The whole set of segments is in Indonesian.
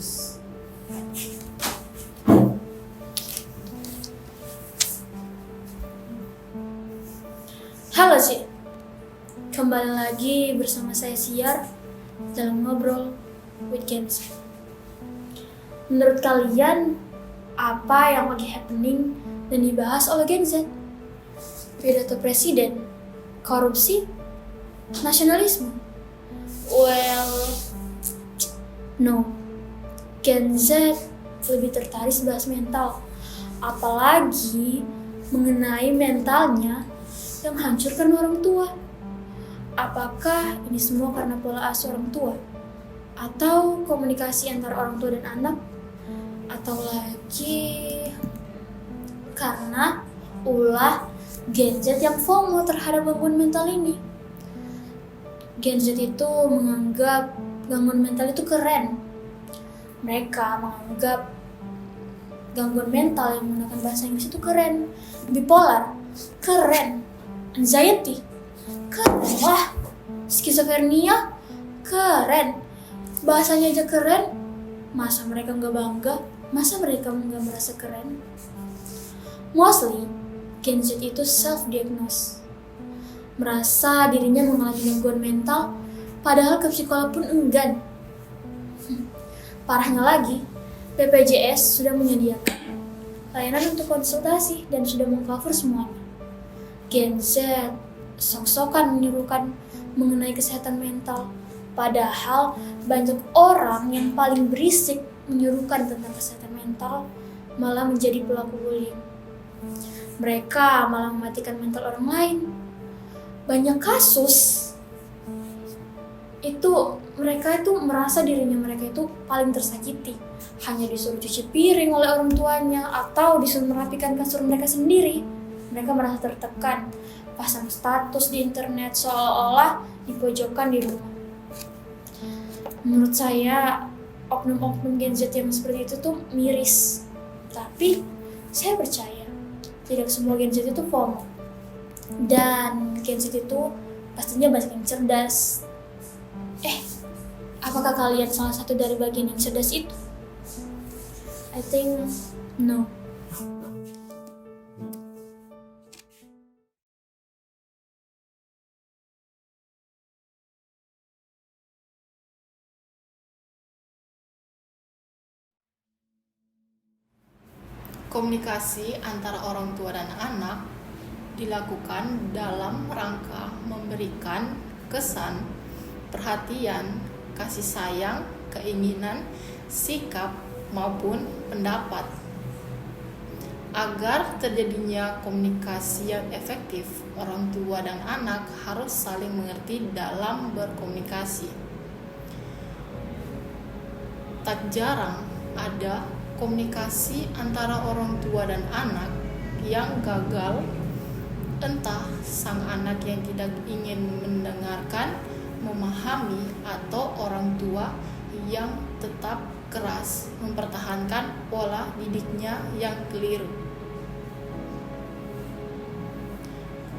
News. Halo Ci, kembali lagi bersama saya Siar dalam Ngobrol with Gen Z. Menurut kalian, apa yang lagi happening dan dibahas oleh Gen Z? Pidato presiden, korupsi, nasionalisme? Well, no. Gen Z lebih tertarik bahas mental, apalagi mengenai mentalnya yang hancur karena orang tua. Apakah ini semua karena pola asuh orang tua? Atau komunikasi antara orang tua dan anak? Atau lagi karena ulah Gen Z yang FOMO terhadap gangguan mental ini? Gen Z itu menganggap gangguan mental itu keren. Mereka menganggap gangguan mental yang menggunakan bahasa Inggris itu keren. Bipolar, keren. Anxiety, keren lah. Skizofrenia, keren. Bahasanya aja keren. Masa mereka nggak bangga? Masa mereka nggak merasa keren? Mostly, Gen Z itu self-diagnose. Merasa dirinya mengalami gangguan mental, padahal ke psikolog pun enggan. Parahnya lagi, BPJS sudah menyediakan layanan untuk konsultasi dan sudah mengcover semuanya. Gen Z sok-sokan menyuruhkan mengenai kesehatan mental, padahal banyak orang yang paling berisik menyuruhkan tentang kesehatan mental malah menjadi pelaku bullying. Mereka malah mematikan mental orang lain. Banyak kasus itu mereka itu merasa dirinya mereka itu paling tersakiti, hanya disuruh cuci piring oleh orang tuanya atau disuruh merapikan kasur mereka sendiri. Mereka merasa tertekan, pasang status di internet seolah-olah dipojokkan di rumah. Menurut saya, oknum-oknum Gen Z yang seperti itu tuh miris. Tapi saya percaya tidak semua Gen Z itu FOMO. Dan Gen Z itu pastinya banyak yang cerdas. Apakah kalian salah satu dari bagian yang cerdas itu? I think no. Komunikasi antara orang tua dan anak dilakukan dalam rangka memberikan kesan, perhatian, kasih sayang, keinginan, sikap, maupun pendapat. Agar terjadinya komunikasi yang efektif, orang tua dan anak harus saling mengerti dalam berkomunikasi. Tak jarang ada komunikasi antara orang tua dan anak yang gagal, entah sang anak yang tidak ingin mendengarkan, memahami, atau orang tua yang tetap keras mempertahankan pola didiknya yang keliru.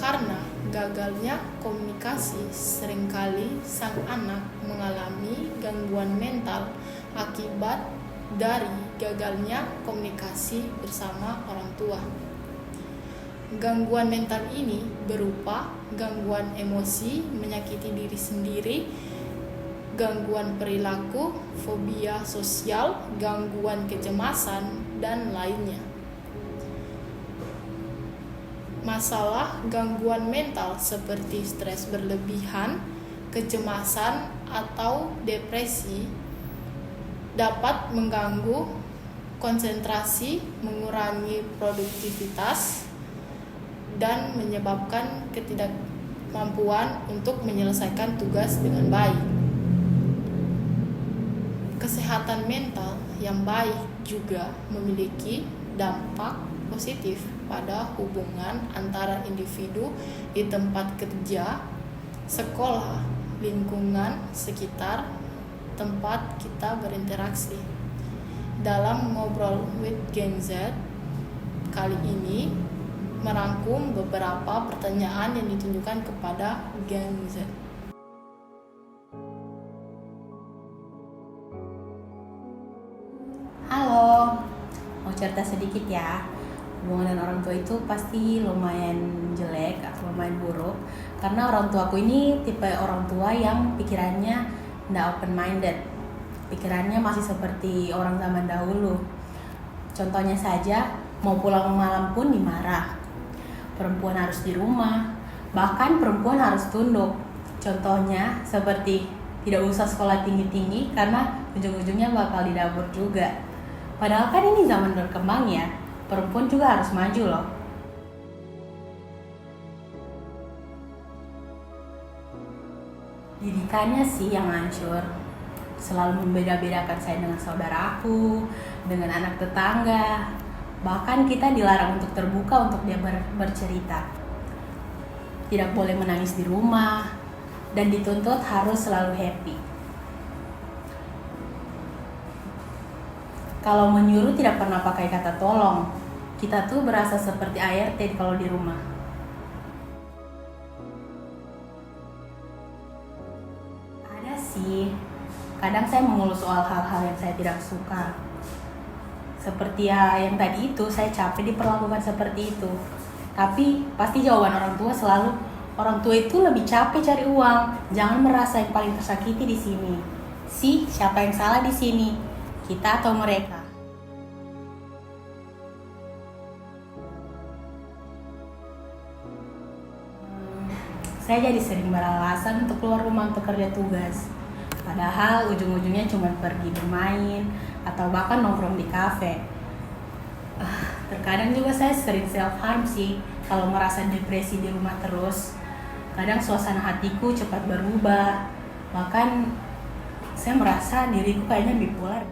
Karena gagalnya komunikasi, seringkali sang anak mengalami gangguan mental akibat dari gagalnya komunikasi bersama orang tua. Gangguan mental ini berupa gangguan emosi, menyakiti diri sendiri, gangguan perilaku, fobia sosial, gangguan kecemasan, dan lainnya. Masalah gangguan mental seperti stres berlebihan, kecemasan, atau depresi dapat mengganggu konsentrasi, mengurangi produktivitas, dan menyebabkan ketidakmampuan untuk menyelesaikan tugas dengan baik. Kesehatan mental yang baik juga memiliki dampak positif pada hubungan antara individu di tempat kerja, sekolah, lingkungan sekitar tempat kita berinteraksi. Dalam Ngobrol with Gen Z kali ini merangkum beberapa pertanyaan yang ditunjukkan kepada Gen Z. . cerita sedikit ya. Hubungan dengan orang tua itu pasti lumayan jelek atau lumayan buruk, karena orang tuaku ini tipe orang tua yang pikirannya nggak open minded, pikirannya masih seperti orang zaman dahulu. Contohnya saja, mau pulang malam pun dimarah, perempuan harus di rumah, bahkan perempuan harus tunduk. Contohnya seperti tidak usah sekolah tinggi-tinggi karena ujung-ujungnya bakal di dapur juga. Padahal kan ini zaman berkembang ya, perempuan juga harus maju loh. Didikannya sih yang hancur. Selalu membeda-bedakan saya dengan saudaraku, dengan anak tetangga. Bahkan kita dilarang untuk terbuka untuk dia bercerita. Tidak boleh menangis di rumah, dan dituntut harus selalu happy. Kalau menyuruh tidak pernah pakai kata tolong. Kita tuh berasa seperti ART kalau di rumah. Ada sih, kadang saya mengeluh soal hal-hal yang saya tidak suka. Seperti ya yang tadi itu, saya capek diperlakukan seperti itu. Tapi pasti jawaban orang tua selalu, orang tua itu lebih capek cari uang. Jangan merasa yang paling tersakiti di sini. Siapa yang salah di sini? Kita atau mereka? Saya jadi sering beralasan untuk keluar rumah untuk kerja tugas. Padahal ujung-ujungnya cuma pergi bermain atau bahkan nongkrong di kafe. Terkadang juga saya sering self harm sih kalau merasa depresi di rumah terus. Kadang suasana hatiku cepat berubah. Bahkan saya merasa diriku kayaknya bipolar.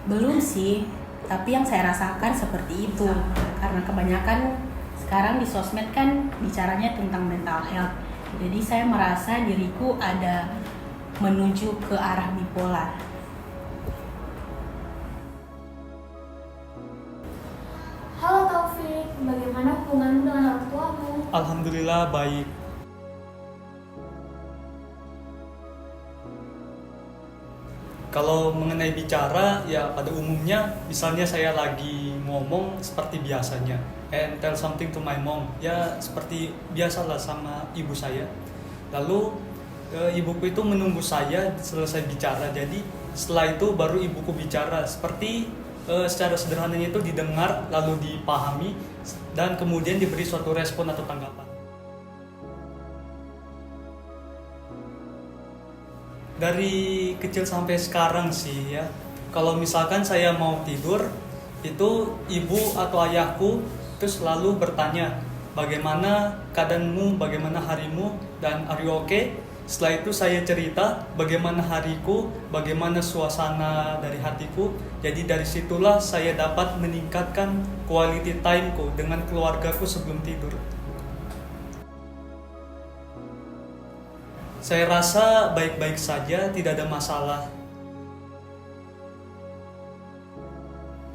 Belum sih, tapi yang saya rasakan seperti itu. Karena kebanyakan sekarang di sosmed kan bicaranya tentang mental health. Jadi saya merasa diriku ada menuju ke arah bipolar. Halo Taufik, bagaimana hubunganmu dengan orang tuamu? Alhamdulillah baik. Kalau mengenai bicara, ya pada umumnya misalnya saya lagi ngomong seperti biasanya and tell something to my mom, ya seperti biasalah sama ibu saya. Lalu ibuku itu menunggu saya selesai bicara, jadi setelah itu baru ibuku bicara. Seperti secara sederhananya itu didengar lalu dipahami dan kemudian diberi suatu respon atau tanggapan. Dari kecil sampai sekarang sih ya, kalau misalkan saya mau tidur, itu ibu atau ayahku itu selalu bertanya, bagaimana keadaanmu, bagaimana harimu, dan are you okay? Setelah itu saya cerita bagaimana hariku, bagaimana suasana dari hatiku. Jadi dari situlah saya dapat meningkatkan quality timeku dengan keluargaku sebelum tidur. Saya rasa baik-baik saja, tidak ada masalah.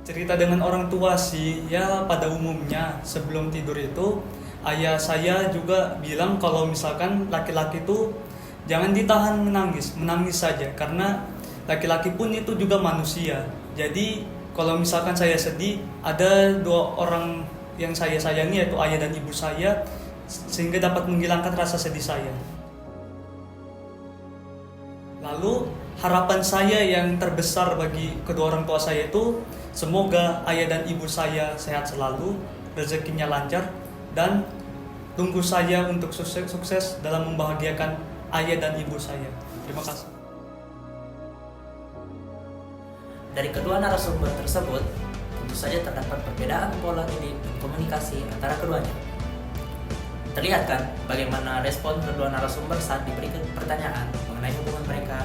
Cerita dengan orang tua sih, ya pada umumnya sebelum tidur itu ayah saya juga bilang kalau misalkan laki-laki itu jangan ditahan menangis saja, karena laki-laki pun itu juga manusia. Jadi kalau misalkan saya sedih, ada dua orang yang saya sayangi, yaitu ayah dan ibu saya, sehingga dapat menghilangkan rasa sedih saya. Lalu harapan saya yang terbesar bagi kedua orang tua saya itu, semoga ayah dan ibu saya sehat selalu, rezekinya lancar, dan tunggu saya untuk sukses dalam membahagiakan ayah dan ibu saya. Terima kasih. Dari kedua narasumber tersebut, tentu saja terdapat perbedaan pola didik dan komunikasi antara keduanya. Terlihat kan bagaimana respon kedua narasumber saat diberi pertanyaan mengenai hubungan mereka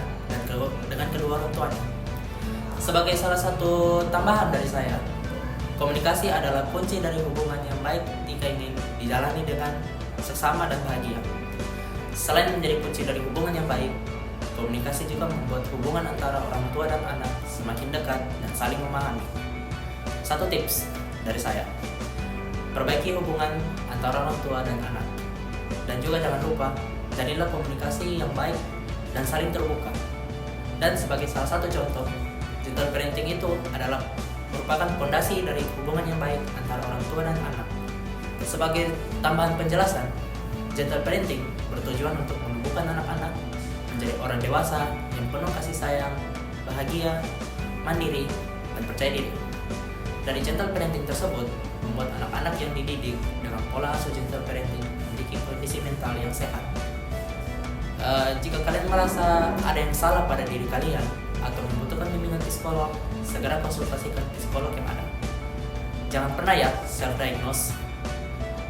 dengan kedua orang tuanya. Sebagai salah satu tambahan dari saya, komunikasi adalah kunci dari hubungan yang baik jika ingin dijalani dengan seksama dan bahagia. Selain menjadi kunci dari hubungan yang baik, komunikasi juga membuat hubungan antara orang tua dan anak semakin dekat dan saling memahami. Satu tips dari saya, perbaiki hubungan antara orang tua dan anak. Dan juga jangan lupa, jadilah komunikasi yang baik dan saling terbuka. Dan sebagai salah satu contoh, gentle parenting itu adalah merupakan fondasi dari hubungan yang baik antara orang tua dan anak. Sebagai tambahan penjelasan, gentle parenting bertujuan untuk menumbuhkan anak-anak menjadi orang dewasa yang penuh kasih sayang, bahagia, mandiri, dan percaya diri. Dari gentle parenting tersebut, membuat anak-anak yang dididik dengan pola asuh gentle parenting memiliki kondisi mental yang sehat. Jika kalian merasa ada yang salah pada diri kalian atau membutuhkan bimbingan psikolog, segera konsultasikan psikolog yang ada. Jangan pernah ya self-diagnose.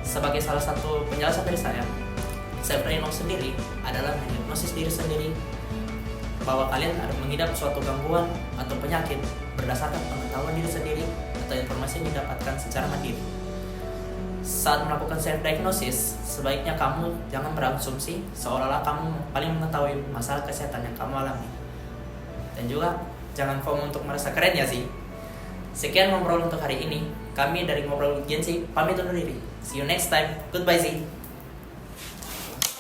Sebagai salah satu penjelasan dari saya, self-diagnose sendiri adalah mendiagnosis diri sendiri bahwa kalian ada mengidap suatu gangguan atau penyakit berdasarkan pengetahuan diri sendiri atau informasi yang didapatkan secara mandiri. Saat melakukan self-diagnosis, sebaiknya kamu jangan berasumsi seolah-olah kamu paling mengetahui masalah kesehatan yang kamu alami. Dan juga jangan FOMO untuk merasa keren ya sih. Sekian ngobrol untuk hari ini. Kami dari Ngobrol Gen Z pamit undur diri. See you next time. Goodbye sih.